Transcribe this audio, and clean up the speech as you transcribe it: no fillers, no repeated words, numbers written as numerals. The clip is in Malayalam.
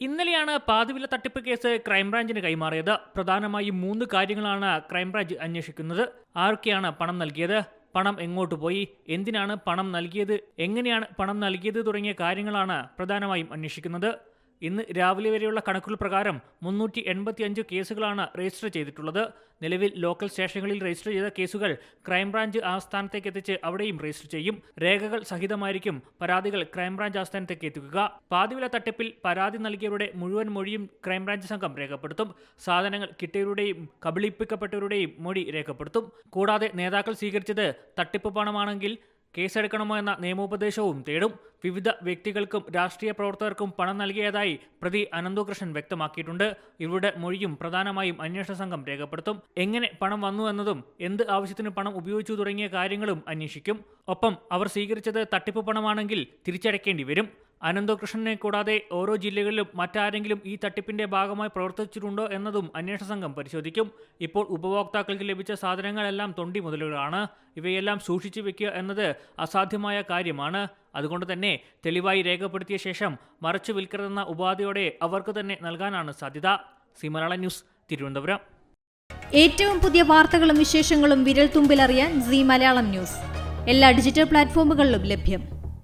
ഇന്നലെയാണ് പാതിവില തട്ടിപ്പ് കേസ് ക്രൈംബ്രാഞ്ചിന് കൈമാറിയത്. പ്രധാനമായും 3 കാര്യങ്ങളാണ് ക്രൈംബ്രാഞ്ച് അന്വേഷിക്കുന്നത്. ആരൊക്കെയാണ് പണം നൽകിയത്, പണം എങ്ങോട്ട് പോയി, എന്തിനാണ് പണം നൽകിയത്, എങ്ങനെയാണ് പണം നൽകിയത് തുടങ്ങിയ കാര്യങ്ങളാണ് പ്രധാനമായും അന്വേഷിക്കുന്നത്. ഇന്ന് രാവിലെ വരെയുള്ള കണക്കുകൾ പ്രകാരം 385 കേസുകളാണ് രജിസ്റ്റർ ചെയ്തിട്ടുള്ളത്. നിലവിൽ ലോക്കൽ സ്റ്റേഷനുകളിൽ രജിസ്റ്റർ ചെയ്ത കേസുകൾ ക്രൈംബ്രാഞ്ച് ആസ്ഥാനത്തേക്ക് എത്തിച്ച് അവിടെയും രജിസ്റ്റർ ചെയ്യും. രേഖകൾ സഹിതമായിരിക്കും പരാതികൾ ക്രൈംബ്രാഞ്ച് ആസ്ഥാനത്തേക്ക് എത്തിക്കുക. പാതിവില തട്ടിപ്പിൽ പരാതി നൽകിയവരുടെ മുഴുവൻ മൊഴിയും ക്രൈംബ്രാഞ്ച് സംഘം രേഖപ്പെടുത്തും. സാധനങ്ങൾ കിട്ടിയവരുടെയും കബളിപ്പിക്കപ്പെട്ടവരുടെയും മൊഴി രേഖപ്പെടുത്തും. കൂടാതെ നേതാക്കൾ സ്വീകരിച്ചത് തട്ടിപ്പ് പണമാണെങ്കിൽ കേസെടുക്കണമോ എന്ന നിയമോപദേശവും തേടും. വിവിധ വ്യക്തികൾക്കും രാഷ്ട്രീയ പ്രവർത്തകർക്കും പണം നൽകിയതായി പ്രതി അനന്തകൃഷ്ണൻ വ്യക്തമാക്കിയിട്ടുണ്ട്. ഇവരുടെ മൊഴിയും പ്രധാനമായും അന്വേഷണ സംഘം രേഖപ്പെടുത്തും. എങ്ങനെ പണം വന്നു എന്നതും എന്ത് ആവശ്യത്തിന് പണം ഉപയോഗിച്ചു തുടങ്ങിയ കാര്യങ്ങളും അന്വേഷിക്കും. ഒപ്പം അവർ സ്വീകരിച്ചത് തട്ടിപ്പ് പണമാണെങ്കിൽ തിരിച്ചടയ്ക്കേണ്ടി വരും. അനന്തകൃഷ്ണനെ കൂടാതെ ഓരോ ജില്ലകളിലും മറ്റാരെങ്കിലും ഈ തട്ടിപ്പിന്റെ ഭാഗമായി പ്രവർത്തിച്ചിട്ടുണ്ടോ എന്നതും അന്വേഷണ സംഘം പരിശോധിക്കും. ഇപ്പോൾ ഉപഭോക്താക്കൾക്ക് ലഭിച്ച സാധനങ്ങളെല്ലാം തൊണ്ടി മുതലുകളാണ്. ഇവയെല്ലാം സൂക്ഷിച്ചു വെക്കുക എന്നത് അസാധ്യമായ കാര്യമാണ്. അതുകൊണ്ട് തന്നെ തെളിവായി രേഖപ്പെടുത്തിയ ശേഷം മറച്ചു വിൽക്കരുതെന്ന ഉപാധിയോടെ അവർക്ക് തന്നെ നൽകാനാണ് സാധ്യത. C Malayalam news, Thiruvananthapuram. ഏറ്റവും പുതിയ വാർത്തകളും വിശേഷങ്ങളും വിരൽ തുമ്പിലറിയാൻ സി മലയാളം ന്യൂസ് എല്ലാ ഡിജിറ്റൽ പ്ലാറ്റ്ഫോമുകളിലും ലഭ്യം.